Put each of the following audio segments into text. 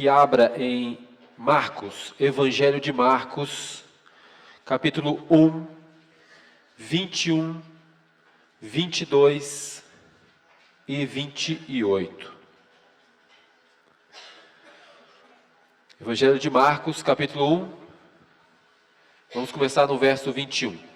que abra em Marcos, Evangelho de Marcos, capítulo 1, 21, 22 e 28. Evangelho de Marcos, capítulo 1, vamos começar no verso 21.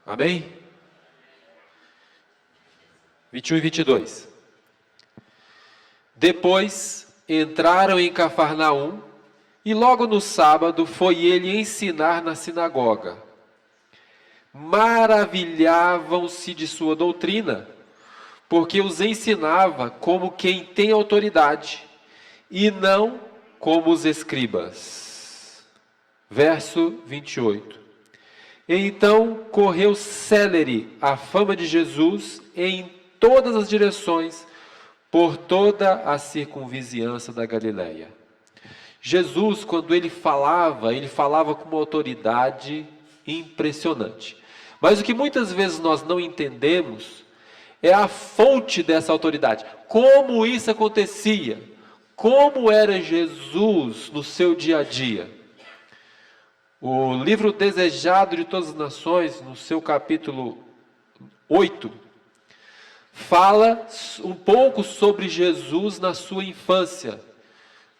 Amém? 21 e 22. Depois entraram em Cafarnaum, e logo no sábado foi ele ensinar na sinagoga. Maravilhavam-se de sua doutrina, porque os ensinava como quem tem autoridade, e não como os escribas. Verso 28. Então correu célere a fama de Jesus em todas as direções, por toda a circunvizinhança da Galileia. Jesus, quando ele falava com uma autoridade impressionante. Mas o que muitas vezes nós não entendemos é a fonte dessa autoridade. Como isso acontecia? Como era Jesus no seu dia a dia? O livro Desejado de Todas as Nações, no seu capítulo 8, fala um pouco sobre Jesus na sua infância.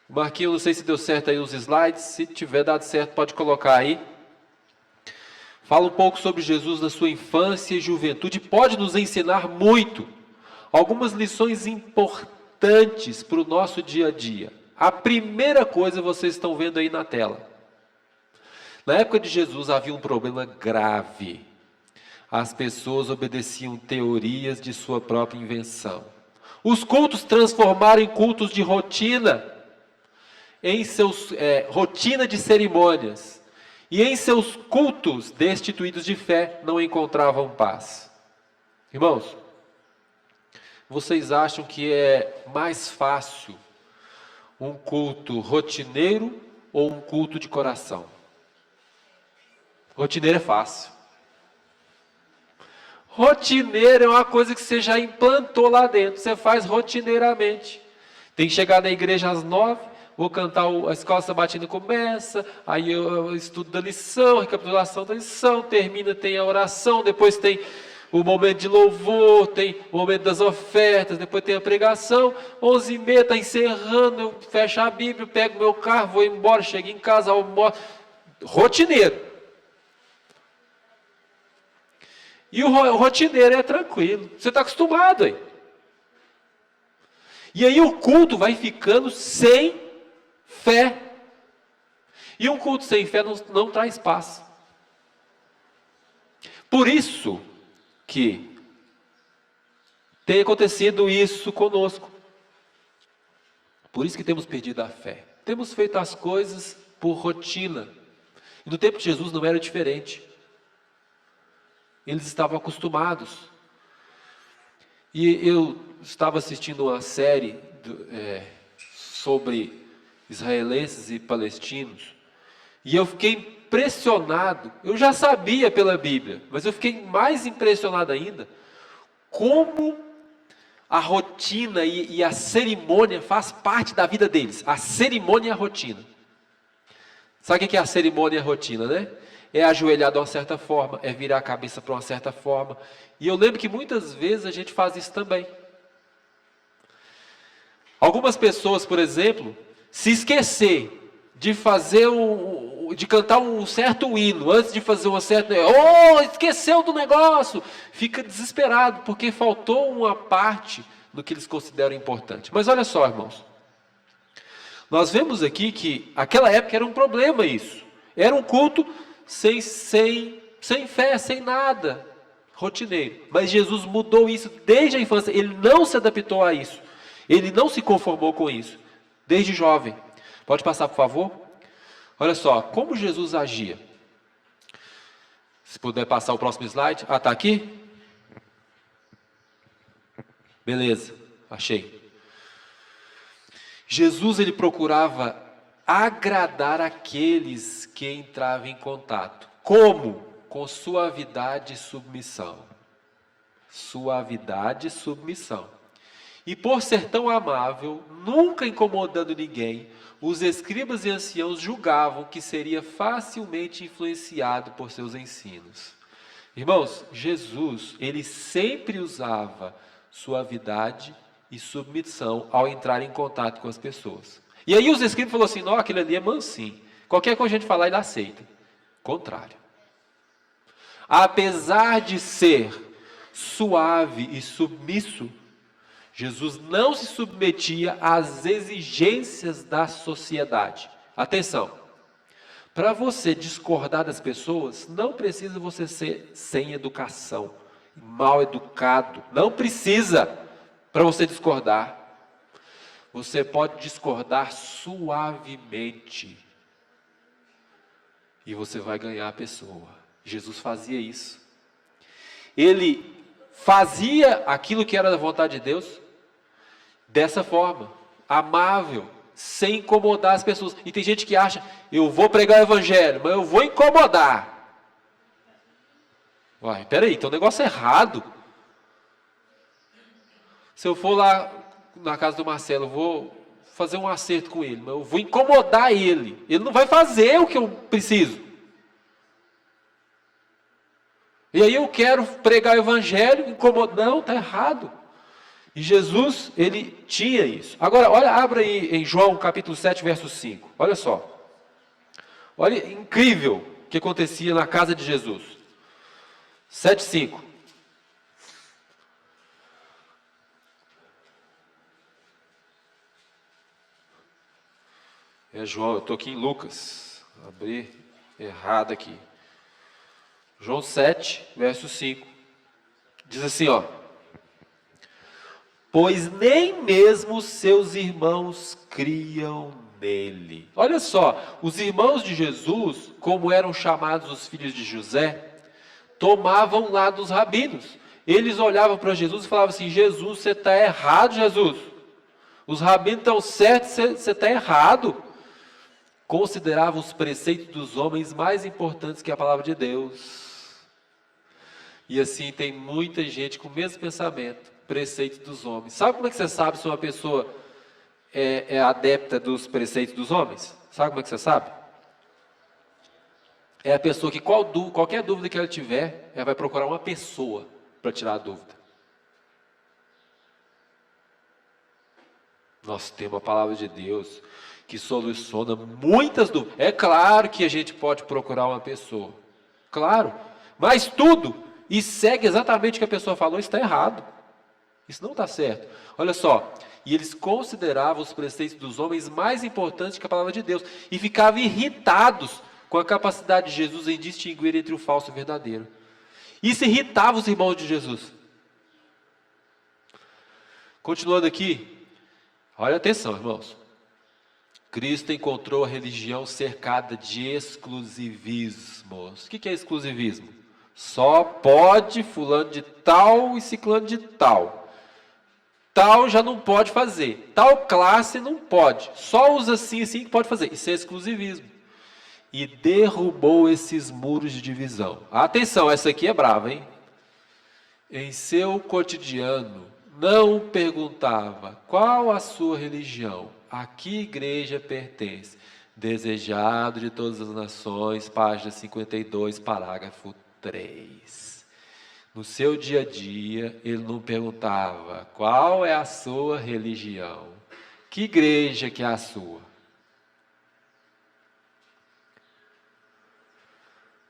Marquinhos, não sei se deu certo aí os slides, se tiver dado certo pode colocar aí. Fala um pouco sobre Jesus na sua infância e juventude, pode nos ensinar muito. Algumas lições importantes para o nosso dia a dia. A primeira coisa vocês estão vendo aí na tela. Na época de Jesus havia um problema grave. As pessoas obedeciam teorias de sua própria invenção. Os cultos transformaram em cultos de rotina, rotina de cerimônias. E em seus cultos destituídos de fé não encontravam paz. Irmãos, vocês acham que é mais fácil um culto rotineiro ou um culto de coração? Rotineiro é fácil. Rotineiro é uma coisa que você já implantou lá dentro. Você faz rotineiramente. Tem que chegar na igreja às 9, vou cantar, a escola sabatina começa, aí eu estudo da lição, recapitulação da lição, termina, tem a oração, depois tem o momento de louvor, tem o momento das ofertas, depois tem a pregação, 11h30 está encerrando, eu fecho a Bíblia, pego meu carro, vou embora, chego em casa, almoço. Rotineiro. E o rotineiro é tranquilo. Você está acostumado aí. E aí o culto vai ficando sem fé. E um culto sem fé não traz paz. Por isso que tem acontecido isso conosco. Por isso que temos perdido a fé. Temos feito as coisas por rotina. E no tempo de Jesus não era diferente. Eles estavam acostumados. E eu estava assistindo uma série sobre israelenses e palestinos. E eu fiquei impressionado. Eu já sabia pela Bíblia, mas eu fiquei mais impressionado ainda. Como a rotina e a cerimônia faz parte da vida deles. A cerimônia e a rotina. Sabe o que é a cerimônia e a rotina, né? É ajoelhar de uma certa forma, é virar a cabeça para uma certa forma. E eu lembro que muitas vezes a gente faz isso também. Algumas pessoas, por exemplo, se esquecer de de cantar um certo hino, antes de fazer uma certa... esqueceu do negócio! Fica desesperado, porque faltou uma parte do que eles consideram importante. Mas olha só, irmãos. Nós vemos aqui que aquela época era um problema isso. Era um culto sem fé, sem nada, rotineiro. Mas Jesus mudou isso desde a infância. Ele não se adaptou a isso. Ele não se conformou com isso. Desde jovem. Pode passar, por favor? Olha só, como Jesus agia. Se puder passar o próximo slide. Ah, está aqui? Beleza, achei. Jesus, ele procurava agradar aqueles que entravam em contato. Como? com suavidade e submissão. Suavidade e submissão. E por ser tão amável, nunca incomodando ninguém, os escribas e anciãos julgavam que seria facilmente influenciado por seus ensinos. Irmãos, Jesus, ele sempre usava suavidade e submissão ao entrar em contato com as pessoas. E aí os escribas falaram assim, não, aquele ali é mansinho. Qualquer coisa a gente falar, ele aceita. Contrário. Apesar de ser suave e submisso, Jesus não se submetia às exigências da sociedade. Atenção, para você discordar das pessoas, não precisa você ser sem educação, mal educado. Não precisa para você discordar. Você pode discordar suavemente. E você vai ganhar a pessoa. Jesus fazia isso. Ele fazia aquilo que era da vontade de Deus dessa forma, amável, sem incomodar as pessoas. E tem gente que acha, eu vou pregar o evangelho, mas eu vou incomodar. Uai, peraí, tem um negócio errado. Se eu for lá na casa do Marcelo, eu vou fazer um acerto com ele, mas eu vou incomodar ele. Ele não vai fazer o que eu preciso. E aí eu quero pregar o evangelho, incomodando, está errado. E Jesus, ele tinha isso. Agora, olha, abra aí em João capítulo 7, verso 5. Olha só. Olha, incrível o que acontecia na casa de Jesus. 7, 5. É João, eu estou aqui em Lucas. Abri errado aqui. João 7, verso 5. Diz assim, ó. Pois nem mesmo seus irmãos criam nele. Olha só, os irmãos de Jesus, como eram chamados os filhos de José, tomavam lá dos rabinos. Eles olhavam para Jesus e falavam assim, Jesus, você está errado, Jesus. Os rabinos estão certos, você está errado. Consideravam os preceitos dos homens mais importantes que a palavra de Deus. E assim tem muita gente com o mesmo pensamento, preceito dos homens. Sabe como é que você sabe se uma pessoa é adepta dos preceitos dos homens? Sabe como é que você sabe? É a pessoa que qualquer dúvida que ela tiver, ela vai procurar uma pessoa para tirar a dúvida. Nós temos a palavra de Deus que soluciona muitas dúvidas. É claro que a gente pode procurar uma pessoa. Claro. Mas tudo, e segue exatamente o que a pessoa falou, está errado. Isso não está certo. Olha só. E eles consideravam os preceitos dos homens mais importantes que a palavra de Deus. E ficavam irritados com a capacidade de Jesus em distinguir entre o falso e o verdadeiro. Isso irritava os irmãos de Jesus. Continuando aqui. Olha atenção, irmãos. Cristo encontrou a religião cercada de exclusivismos. O que é exclusivismo? Só pode fulano de tal e ciclano de tal. Tal já não pode fazer. Tal classe não pode. Só os assim que pode fazer. Isso é exclusivismo. E derrubou esses muros de divisão. Atenção, essa aqui é brava, hein? Em seu cotidiano, não perguntava qual a sua religião, a que igreja pertence. Desejado de todas as nações, página 52, parágrafo 3. No seu dia a dia, ele não perguntava qual é a sua religião, que igreja que é a sua.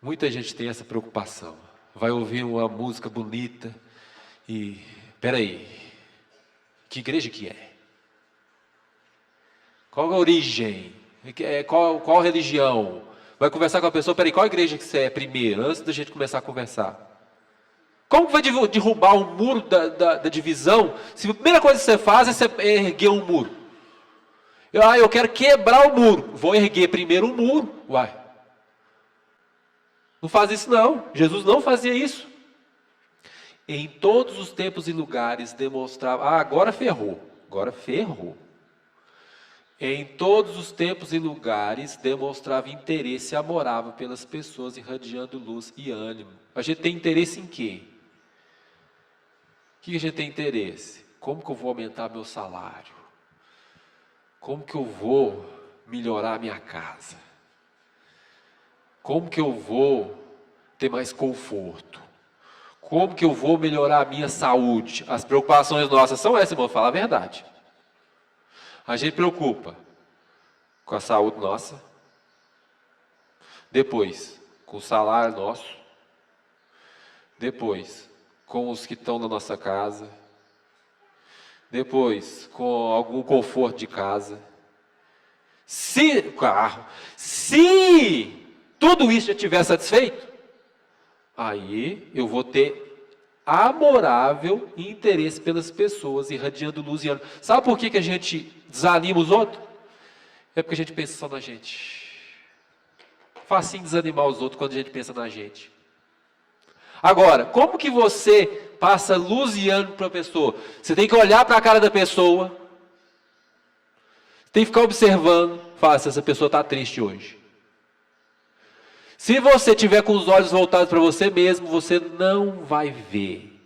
Muita gente tem essa preocupação. Vai ouvir uma música bonita e, peraí, que igreja que é? Qual a origem? Qual religião? Vai conversar com a pessoa, peraí, qual igreja que você é primeiro, antes da gente começar a conversar? Como vai derrubar o muro da divisão, se a primeira coisa que você faz é você erguer um muro? Eu quero quebrar o muro, vou erguer primeiro um muro, uai. Não faz isso não, Jesus não fazia isso. Em todos os tempos e lugares demonstrava, agora ferrou. Em todos os tempos e lugares demonstrava interesse amorável pelas pessoas, irradiando luz e ânimo. A gente tem interesse em quê? O que a gente tem interesse? Como que eu vou aumentar meu salário? Como que eu vou melhorar a minha casa? Como que eu vou ter mais conforto? Como que eu vou melhorar a minha saúde? As preocupações nossas são essas, irmão, falar a verdade. A gente preocupa com a saúde nossa, depois com o salário nosso, depois com os que estão na nossa casa, depois com algum conforto de casa, carro. Se tudo isso já estiver satisfeito, aí eu vou ter amorável interesse pelas pessoas, irradiando luz e ânimo. Sabe por que a gente desanima os outros? É porque a gente pensa só na gente. Facinho desanimar os outros quando a gente pensa na gente. Agora, como que você passa luz e ânimo para a pessoa? Você tem que olhar para a cara da pessoa, tem que ficar observando, falar se essa pessoa está triste hoje. Se você tiver com os olhos voltados para você mesmo, você não vai ver.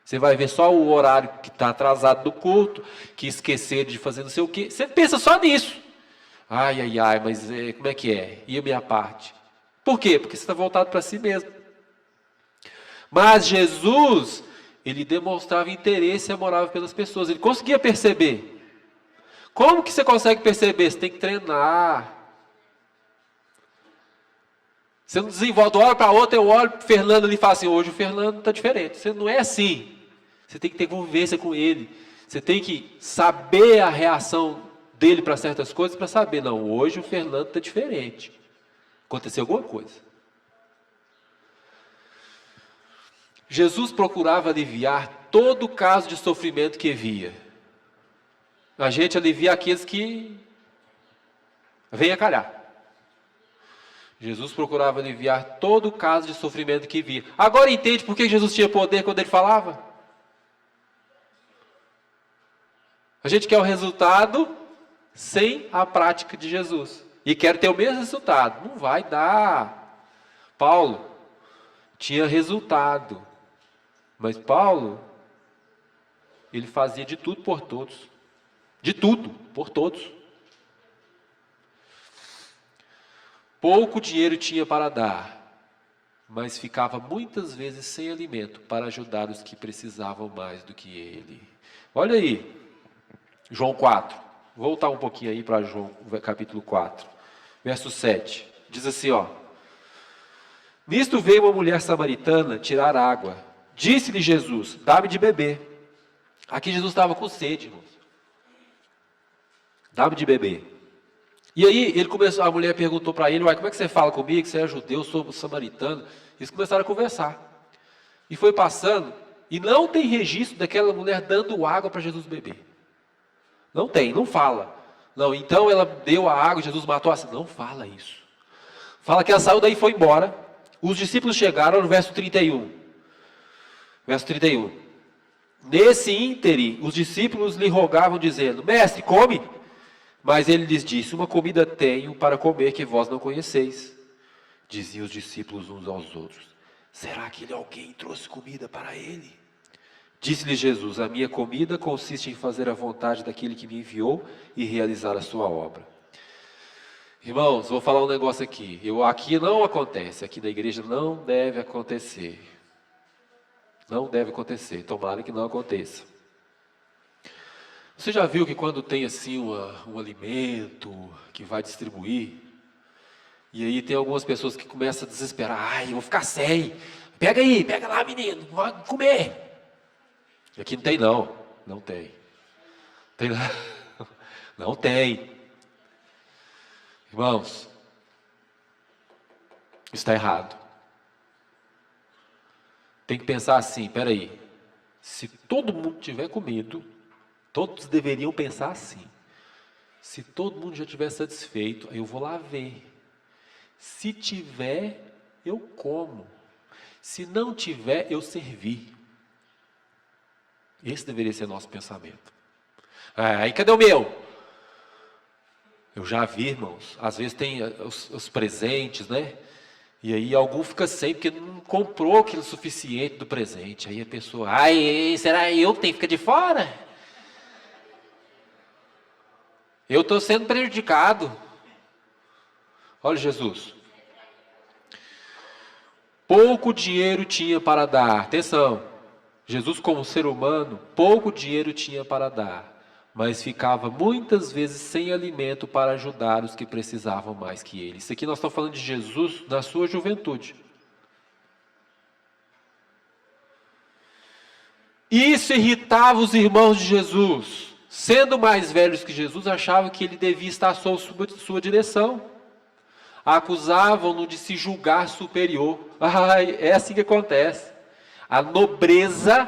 Você vai ver só o horário que está atrasado do culto, que esquecer de fazer não sei o quê. Você pensa só nisso. Ai, mas como é que é? E a minha parte? Por quê? Porque você está voltado para si mesmo. Mas Jesus, ele demonstrava interesse amorável pelas pessoas. Ele conseguia perceber. Como que você consegue perceber? Você tem que treinar. Você não desenvolve, de uma hora para outra, eu olho para o Fernando ali e falo assim, hoje o Fernando está diferente. Você não é assim. Você tem que ter convivência com ele. Você tem que saber a reação dele para certas coisas para saber, não, hoje o Fernando está diferente. Aconteceu alguma coisa. Jesus procurava aliviar todo caso de sofrimento que via. A gente alivia aqueles que vêm a calhar. Jesus procurava aliviar todo caso de sofrimento que via. Agora entende por que Jesus tinha poder quando ele falava? A gente quer o resultado sem a prática de Jesus. E quer ter o mesmo resultado. Não vai dar. Paulo tinha resultado. Mas Paulo, ele fazia de tudo por todos. De tudo, por todos. Pouco dinheiro tinha para dar, mas ficava muitas vezes sem alimento para ajudar os que precisavam mais do que ele. Olha aí, João 4. Vou voltar um pouquinho aí para João, capítulo 4, verso 7. Diz assim, ó. Nisto veio uma mulher samaritana tirar água. Disse-lhe Jesus, dá-me de beber. Aqui Jesus estava com sede, irmãos. Dá-me de beber. E aí ele começou, a mulher perguntou para ele, como é que você fala comigo? Você é judeu, eu sou samaritano. Eles começaram a conversar. E foi passando, e não tem registro daquela mulher dando água para Jesus beber. Não tem, não fala. Não, então ela deu a água, Jesus matou assim. Não fala isso. Fala que ela saiu daí e foi embora. Os discípulos chegaram no verso 31. Verso 31. Nesse íntere, os discípulos lhe rogavam, dizendo, mestre, come. Mas ele lhes disse, uma comida tenho para comer que vós não conheceis. Diziam os discípulos uns aos outros, será que alguém trouxe comida para ele? Disse-lhe Jesus, a minha comida consiste em fazer a vontade daquele que me enviou e realizar a sua obra. Irmãos, vou falar um negócio aqui. Aqui não acontece, aqui na igreja não deve acontecer. Não deve acontecer, tomara que não aconteça. Você já viu que quando tem assim um alimento que vai distribuir, e aí tem algumas pessoas que começam a desesperar, eu vou ficar sem, pega aí, pega lá menino, vai comer. E aqui não tem não tem. Tem lá? Não tem. Irmãos, isso está errado. Tem que pensar assim, peraí, se todo mundo tiver comido, todos deveriam pensar assim. Se todo mundo já estiver satisfeito, eu vou lá ver. Se tiver, eu como. Se não tiver, eu servi. Esse deveria ser nosso pensamento. Aí cadê o meu? Eu já vi, irmãos, às vezes tem os presentes, né? E aí algum fica sem, porque não comprou aquilo suficiente do presente. Aí a pessoa, ai, será eu que tenho que ficar de fora? Eu estou sendo prejudicado. Olha Jesus. Pouco dinheiro tinha para dar. Atenção. Jesus, como ser humano, pouco dinheiro tinha para dar, mas ficava muitas vezes sem alimento para ajudar os que precisavam mais que ele. Isso aqui nós estamos falando de Jesus na sua juventude. Isso irritava os irmãos de Jesus. Sendo mais velhos que Jesus, achavam que ele devia estar sob sua direção. Acusavam-no de se julgar superior. É assim que acontece. A nobreza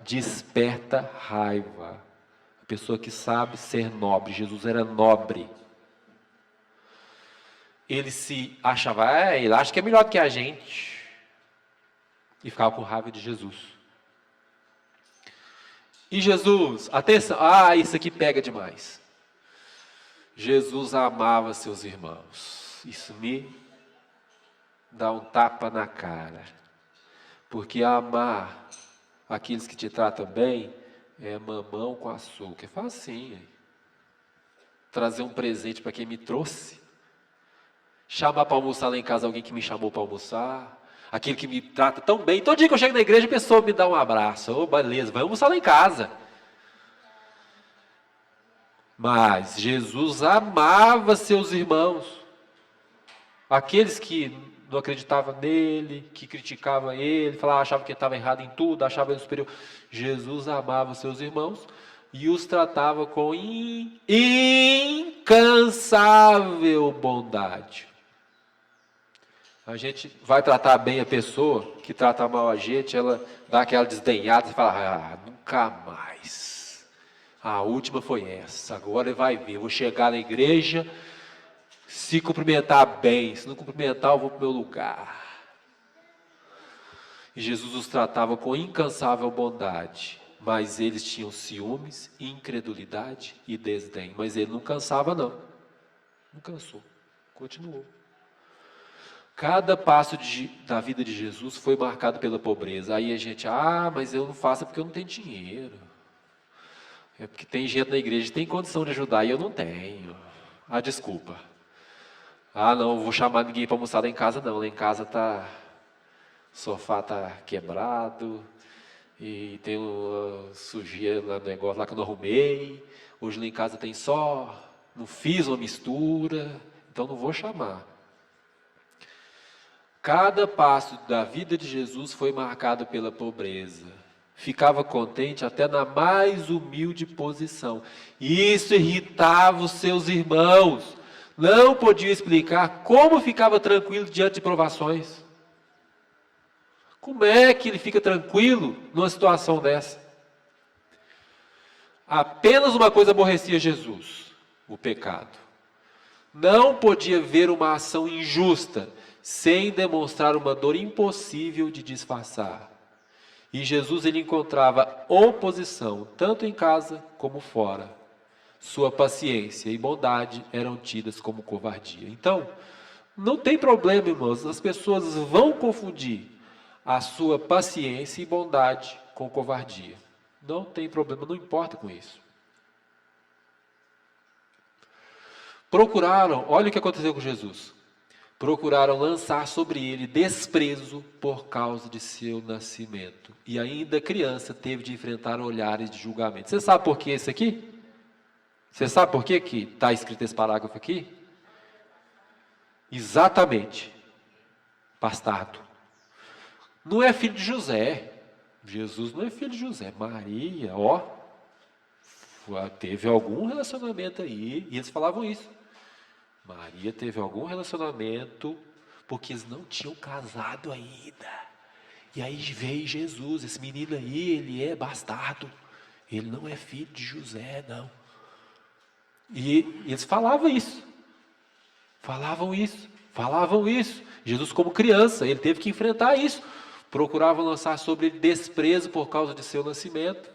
desperta raiva. A pessoa que sabe ser nobre. Jesus era nobre. Ele se achava, ele acha que é melhor do que a gente. E ficava com raiva de Jesus. E Jesus, atenção, isso aqui pega demais. Jesus amava seus irmãos. Isso me dá um tapa na cara. Porque amar aqueles que te tratam bem é mamão com açúcar. É facinho. Trazer um presente para quem me trouxe. Chamar para almoçar lá em casa alguém que me chamou para almoçar. Aquele que me trata tão bem. Todo dia que eu chego na igreja, a pessoa me dá um abraço. Beleza, vai almoçar lá em casa. Mas Jesus amava seus irmãos. Aqueles que não acreditavam nele, que criticavam ele, achavam que ele estava errado em tudo, achavam ele superior. Jesus amava seus irmãos e os tratava com incansável bondade. A gente vai tratar bem a pessoa que trata mal a gente, ela dá aquela desdenhada e fala, nunca mais. A última foi essa, agora ele vai ver, eu vou chegar na igreja, se cumprimentar bem, se não cumprimentar eu vou para o meu lugar. E Jesus os tratava com incansável bondade, mas eles tinham ciúmes, incredulidade e desdém. Mas ele não cansava não, não cansou, continuou. Cada passo da vida de Jesus foi marcado pela pobreza. Aí a gente, mas eu não faço porque eu não tenho dinheiro. É porque tem gente na igreja que tem condição de ajudar e eu não tenho. Desculpa. Não vou chamar ninguém para almoçar lá em casa não. Lá em casa o sofá está quebrado e tem uma sujeira lá no negócio lá que eu não arrumei. Hoje lá em casa tem não fiz uma mistura, então não vou chamar. Cada passo da vida de Jesus foi marcado pela pobreza. Ficava contente até na mais humilde posição. E isso irritava os seus irmãos. Não podiam explicar como ficava tranquilo diante de provações. Como é que ele fica tranquilo numa situação dessa? Apenas uma coisa aborrecia Jesus: o pecado. Não podia ver uma ação injusta sem demonstrar uma dor impossível de disfarçar. E Jesus ele encontrava oposição, tanto em casa como fora. Sua paciência e bondade eram tidas como covardia. Então, não tem problema, irmãos, as pessoas vão confundir a sua paciência e bondade com covardia. Não tem problema, não importa com isso. Olha o que aconteceu com Jesus. Procuraram lançar sobre ele desprezo por causa de seu nascimento. E ainda criança teve de enfrentar olhares de julgamento. Você sabe por que isso aqui? Você sabe por que está escrito esse parágrafo aqui? Exatamente. Bastardo. Não é filho de José. Jesus não é filho de José. Maria, teve algum relacionamento aí. E eles falavam isso. Maria teve algum relacionamento, porque eles não tinham casado ainda. E aí veio Jesus, esse menino aí, ele é bastardo. Ele não é filho de José, não. E eles falavam isso. Jesus, como criança, ele teve que enfrentar isso. Procuravam lançar sobre ele desprezo por causa de seu nascimento.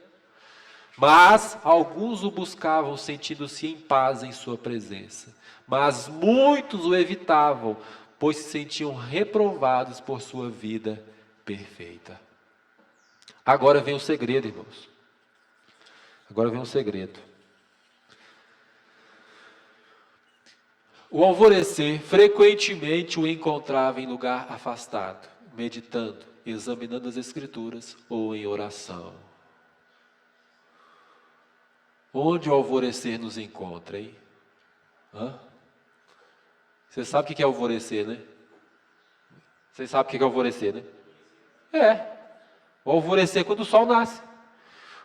Mas alguns o buscavam, sentindo-se em paz em sua presença. Mas muitos o evitavam, pois se sentiam reprovados por sua vida perfeita. Agora vem o segredo, irmãos. Agora vem o segredo. O alvorecer frequentemente o encontrava em lugar afastado, meditando, examinando as Escrituras ou em oração. Onde o alvorecer nos encontra, hein? Você sabe o que é alvorecer, né? Vocês sabem o que é alvorecer, né? O alvorecer é quando o sol nasce.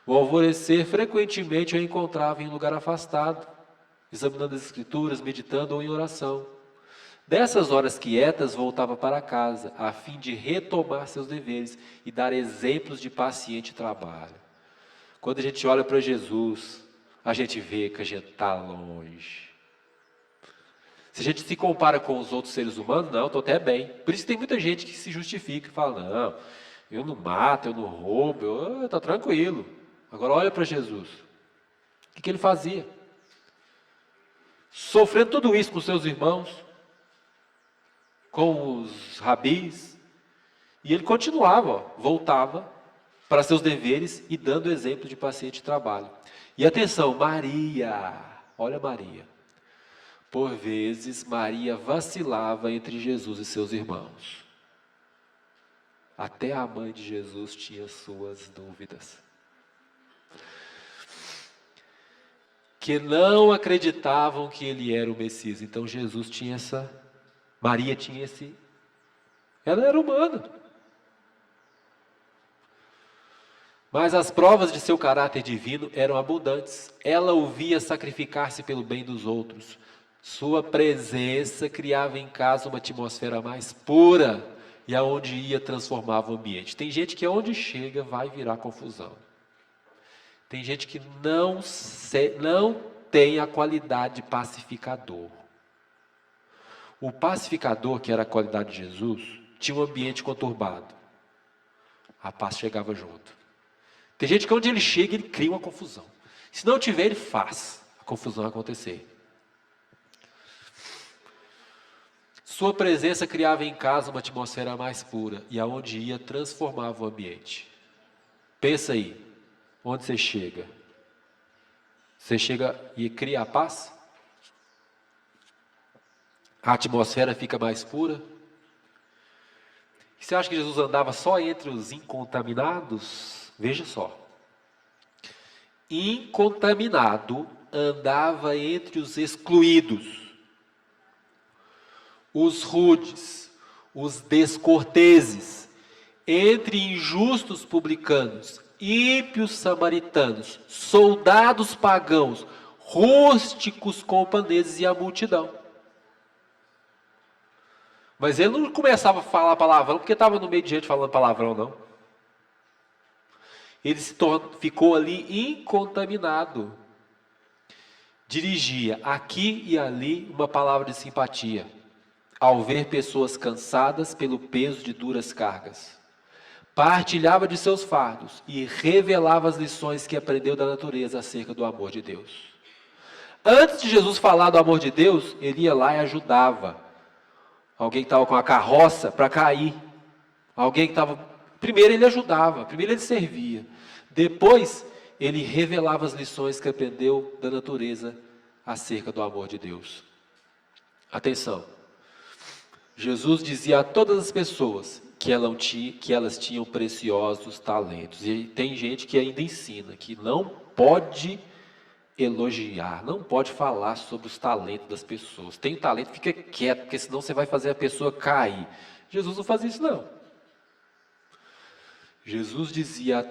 O alvorecer frequentemente eu encontrava em lugar afastado, examinando as Escrituras, meditando ou em oração. Dessas horas quietas voltava para casa, a fim de retomar seus deveres e dar exemplos de paciente trabalho. Quando a gente olha para Jesus, a gente vê que a gente está longe. Se a gente se compara com os outros seres humanos, não, estou até bem. Por isso tem muita gente que se justifica e fala, não, eu não mato, eu não roubo, eu estou tranquilo. Agora olha para Jesus. O que ele fazia? Sofrendo tudo isso com seus irmãos, com os rabis, e ele continuava, voltava para seus deveres e dando exemplo de paciente trabalho. E atenção, Maria, olha Maria. Por vezes, Maria vacilava entre Jesus e seus irmãos. Até a mãe de Jesus tinha suas dúvidas. Que não acreditavam que ele era o Messias. Então Jesus tinha Maria tinha ela era humana. Mas as provas de seu caráter divino eram abundantes. Ela o via sacrificar-se pelo bem dos outros. Sua presença criava em casa uma atmosfera mais pura e aonde ia transformava o ambiente. Tem gente que aonde chega vai virar confusão. Tem gente que não tem a qualidade de pacificador. O pacificador, que era a qualidade de Jesus, tinha um ambiente conturbado. A paz chegava junto. Tem gente que onde ele chega, ele cria uma confusão. Se não tiver, ele faz a confusão acontecer. Sua presença criava em casa uma atmosfera mais pura e aonde ia transformava o ambiente. Pensa aí, onde você chega? Você chega e cria a paz? A atmosfera fica mais pura? Você acha que Jesus andava só entre os incontaminados? Veja só. Incontaminado andava entre os excluídos, os rudes, os descorteses, entre injustos publicanos, ímpios samaritanos, soldados pagãos, rústicos camponeses e a multidão. Mas ele não começava a falar palavrão porque estava no meio de gente falando palavrão, não. Ele ficou ali incontaminado. Dirigia aqui e ali uma palavra de simpatia, ao ver pessoas cansadas pelo peso de duras cargas. Partilhava de seus fardos e revelava as lições que aprendeu da natureza acerca do amor de Deus. Antes de Jesus falar do amor de Deus, ele ia lá e ajudava. Alguém que estava com a carroça para cair. Alguém que estava... Primeiro ele ajudava, primeiro ele servia. Depois ele revelava as lições que aprendeu da natureza acerca do amor de Deus. Atenção. Jesus dizia a todas as pessoas que elas tinham preciosos talentos. E tem gente que ainda ensina que não pode elogiar, não pode falar sobre os talentos das pessoas. Tem talento, fica quieto, porque senão você vai fazer a pessoa cair. Jesus não fazia isso não. Jesus dizia,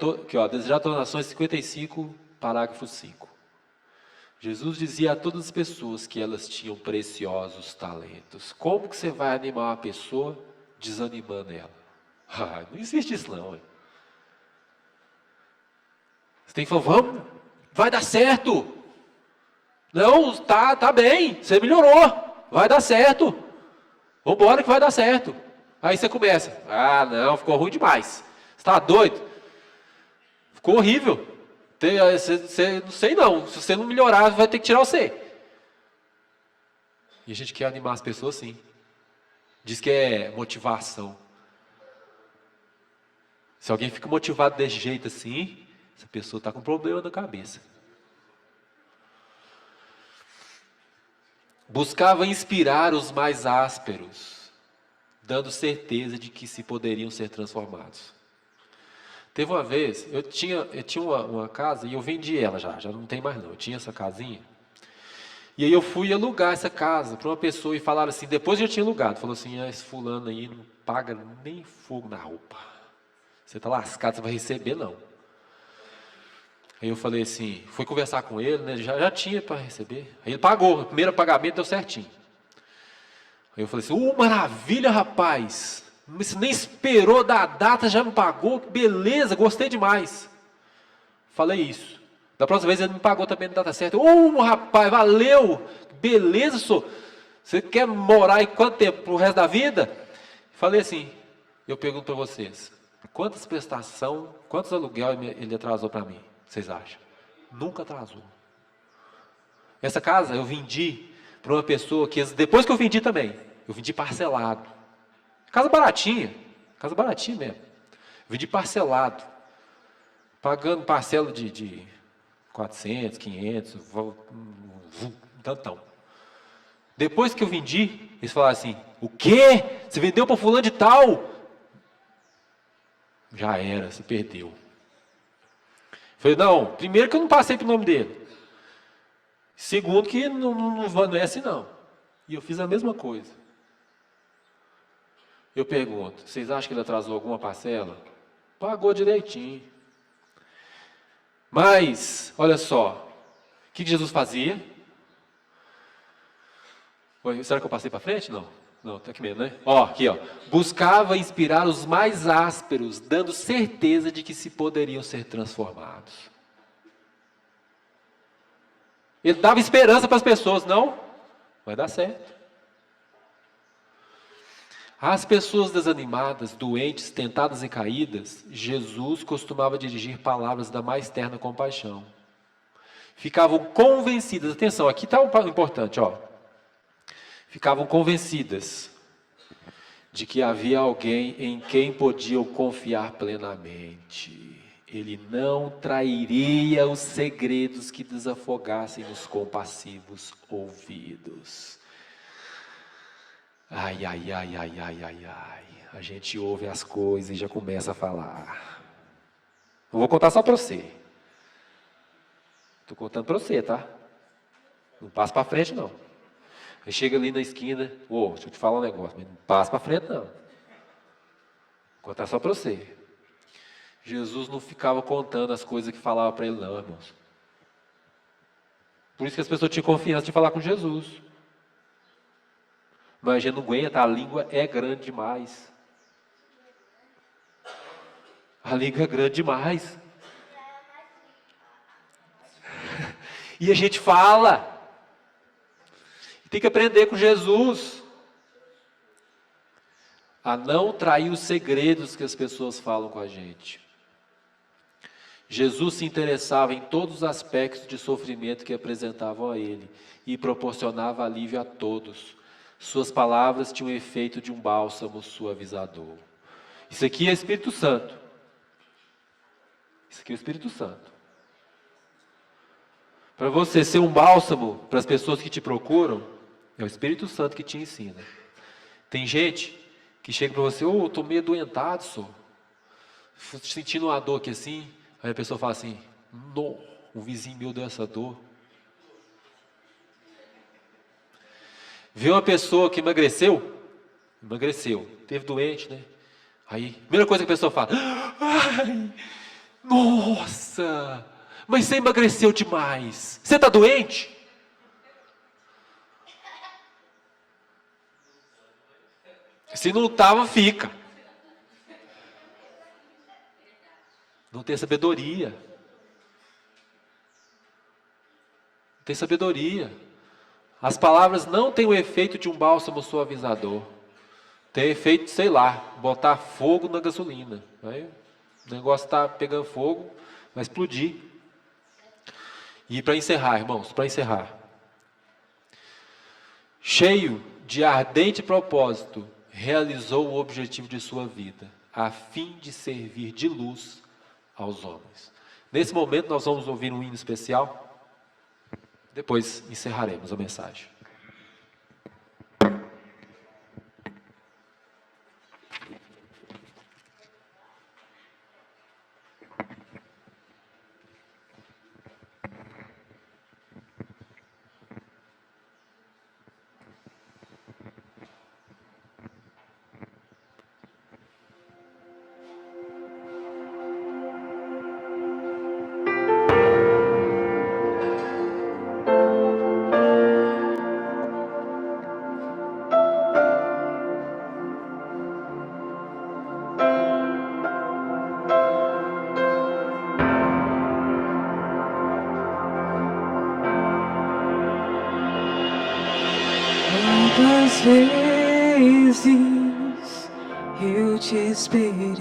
Desejar todas as nações, 55, parágrafo 5. Jesus dizia a todas as pessoas que elas tinham preciosos talentos. Como que você vai animar uma pessoa desanimando ela? Não existe isso não. Você tem que falar, vamos, vai dar certo. Não, tá bem, você melhorou, vai dar certo. Vamos embora que vai dar certo. Aí você começa, não, ficou ruim demais. Você está doido? Ficou horrível. Não sei não, se você não melhorar, vai ter que tirar você. E a gente quer animar as pessoas sim. Diz que é motivação. Se alguém fica motivado desse jeito assim, essa pessoa está com problema na cabeça. Buscava inspirar os mais ásperos, dando certeza de que se poderiam ser transformados. Teve uma vez, eu tinha uma casa e eu vendi ela já não tem mais não. Eu tinha essa casinha. E aí eu fui alugar essa casa para uma pessoa e falaram assim, depois eu tinha alugado, falou assim, esse fulano aí não paga nem fogo na roupa. Você está lascado, você vai receber não. Aí eu falei assim, fui conversar com ele, né, já tinha para receber. Aí ele pagou, o primeiro pagamento deu certinho. Aí eu falei assim, maravilha rapaz, você nem esperou da data, já me pagou, beleza, gostei demais. Falei isso. Da próxima vez ele me pagou também na data certa. Rapaz, valeu, beleza, senhor. Você quer morar aí quanto tempo? Pro resto da vida? Falei assim, eu pergunto para vocês, quantas prestações, quantos aluguel ele atrasou para mim? Vocês acham? Nunca atrasou. Essa casa eu vendi para uma pessoa que, depois que eu vendi também, eu vendi parcelado. Casa baratinha mesmo. Vendi parcelado. Pagando parcela de 400, 500, tantão. Depois que eu vendi, eles falaram assim, o quê? Você vendeu para fulano de tal? Já era, se perdeu. Falei, não, primeiro que eu não passei pro nome dele. Segundo que não é assim não. E eu fiz a mesma coisa. Eu pergunto, vocês acham que ele atrasou alguma parcela? Pagou direitinho. Mas, olha só, o que Jesus fazia? Será que eu passei para frente? Não. Não, tá aqui mesmo, né? Aqui, buscava inspirar os mais ásperos, dando certeza de que se poderiam ser transformados. Ele dava esperança para as pessoas, não? Vai dar certo. Às pessoas desanimadas, doentes, tentadas e caídas, Jesus costumava dirigir palavras da mais terna compaixão. Ficavam convencidas, atenção, aqui está o importante, Ficavam convencidas de que havia alguém em quem podiam confiar plenamente. Ele não trairia os segredos que desafogassem os compassivos ouvidos. Ai. A gente ouve as coisas e já começa a falar. Não vou contar só para você. Estou contando para você, tá? Não passa para frente, não. Aí chega ali na esquina, deixa eu te falar um negócio, mas não passa para frente, não. Vou contar só para você. Jesus não ficava contando as coisas que falava para ele, não, irmãos. Por isso que as pessoas tinham confiança de falar com Jesus. Mas a gente não aguenta, a língua é grande demais. A língua é grande demais. E a gente fala. Tem que aprender com Jesus. A não trair os segredos que as pessoas falam com a gente. Jesus se interessava em todos os aspectos de sofrimento que apresentavam a ele e proporcionava alívio a todos. Suas palavras tinham o efeito de um bálsamo suavizador. Isso aqui é Espírito Santo. Isso aqui é o Espírito Santo. Para você ser um bálsamo para as pessoas que te procuram, é o Espírito Santo que te ensina. Tem gente que chega para você, eu estou meio adoentado, senhor. Sentindo uma dor aqui assim. Aí a pessoa fala assim, não, o vizinho meu deu essa dor. Vê uma pessoa que emagreceu, teve doente, né? Aí, primeira coisa que a pessoa fala, ai, nossa, mas você emagreceu demais, você está doente? Se não estava, fica. Não tem sabedoria. Não tem sabedoria. As palavras não têm o efeito de um bálsamo suavizador. Tem efeito, sei lá, botar fogo na gasolina. Aí, o negócio está pegando fogo, vai explodir. E para encerrar, irmãos, para encerrar, cheio de ardente propósito, realizou o objetivo de sua vida, a fim de servir de luz aos homens. Nesse momento nós vamos ouvir um hino especial, depois encerraremos a mensagem. Quantas vezes eu te esperei,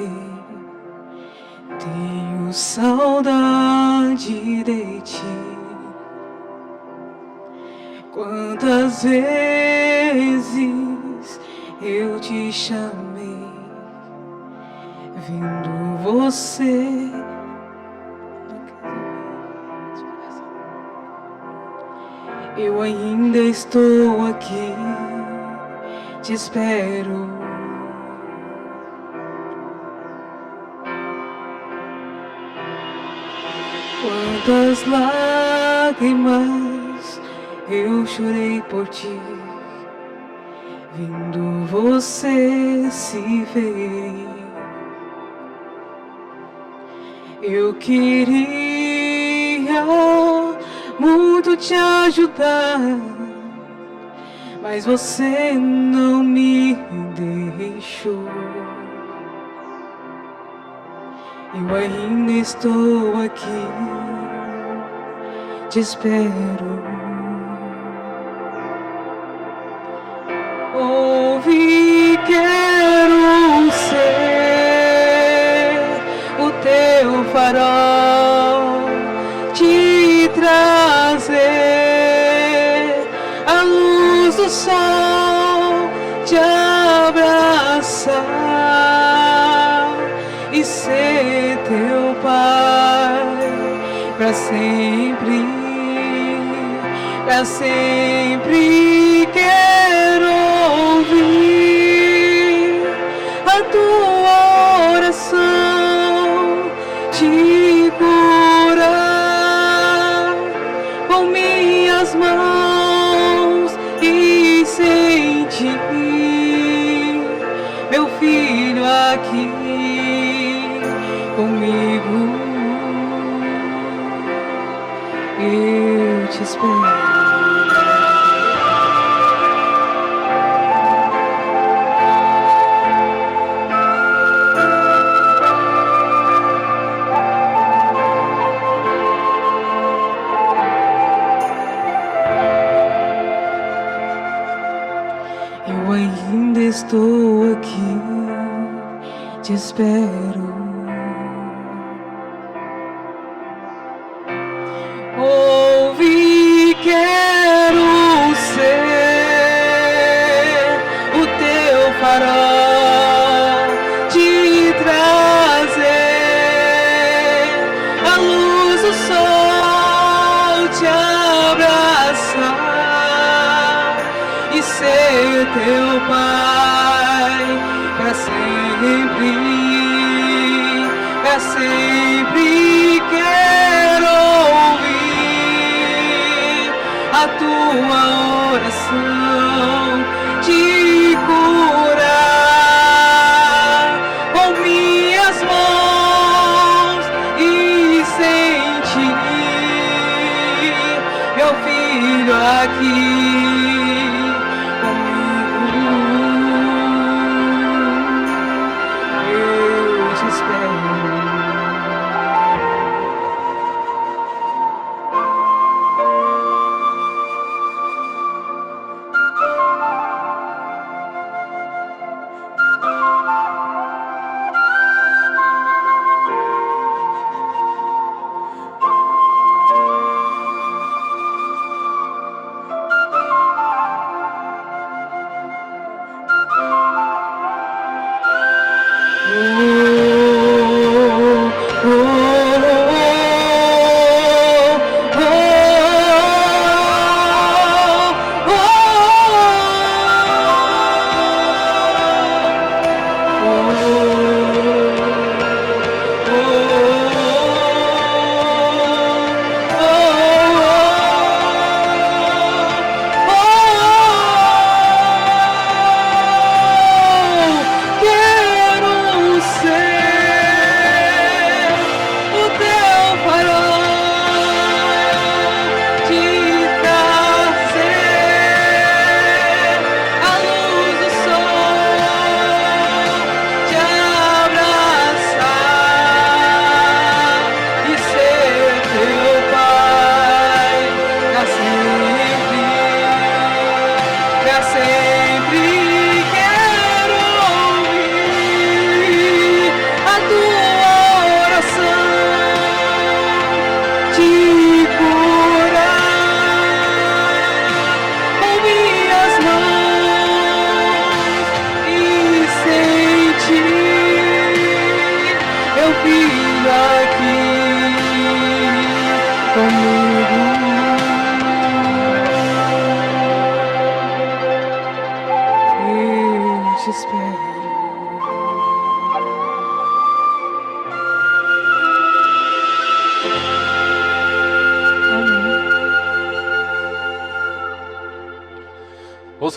tenho saudade de ti. Quantas vezes eu te chamei, vendo você. Eu ainda estou aqui, te espero. Quantas lágrimas eu chorei por ti, vendo você se ferir. Eu queria muito te ajudar, mas você não me deixou. Eu ainda estou aqui, te espero. Ouve, quero ser o teu farol, te trazer a luz do sol, te abraçar e ser teu pai para sempre, para sempre. Quero ouvir a tua oração, te curar com minhas mãos e sentir meu filho aqui comigo. Eu te espero. Eu ainda estou aqui, te espero. Ouve, quero ser o teu farol, te trazer a luz do sol, te abraçar e ser teu pai para sempre, para sempre. Quero ouvir a tua oração, te curar com minhas mãos e sentir meu filho aqui comigo. Eu te espero.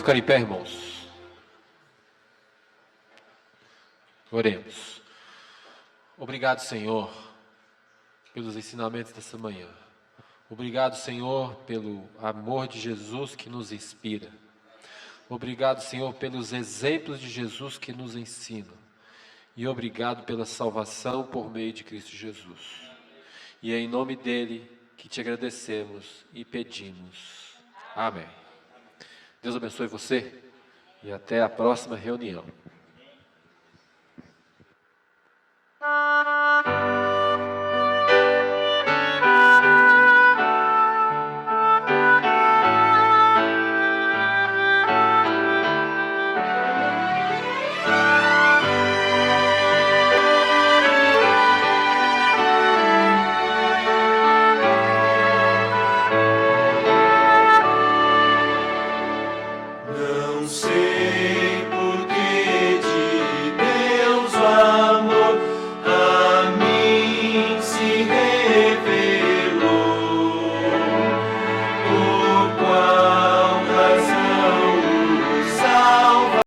ficar em pé, irmãos? Oremos. Obrigado, Senhor, pelos ensinamentos dessa manhã. Obrigado, Senhor, pelo amor de Jesus que nos inspira. Obrigado, Senhor, pelos exemplos de Jesus que nos ensinam. E obrigado pela salvação por meio de Cristo Jesus. E é em nome dele que te agradecemos e pedimos. Amém. Deus abençoe você e até a próxima reunião.